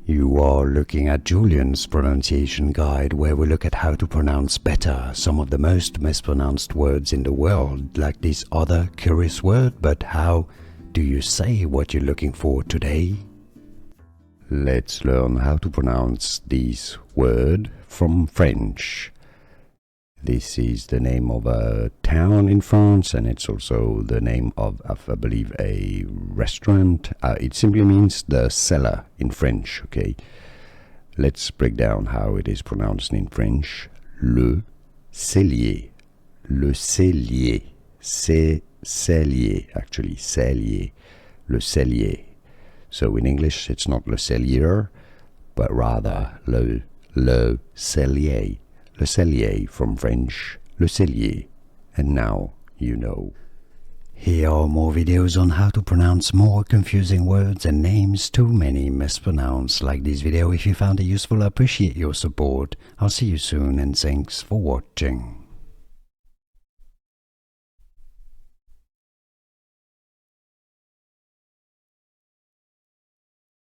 You are looking at Julian's pronunciation guide, where we look at how to pronounce better some of the most mispronounced words in the world, like this other curious word. But how do you say what you're looking for today? Let's learn how to pronounce this word from French. This is the name of a town in France, and it's also the name of I believe, a restaurant. It simply means the cellar in French, okay? Let's break down how it is pronounced in French. Le Cellier. Le Cellier. C'est Cellier, actually, Cellier. Le Cellier. So in English, it's not Le Cellier, but rather Le Cellier. Le Cellier from French, Le Cellier. And now you know. Here are more videos on how to pronounce more confusing words and names too many mispronounced. Like this video if you found it useful. I appreciate your support. I'll see you soon, and thanks for watching.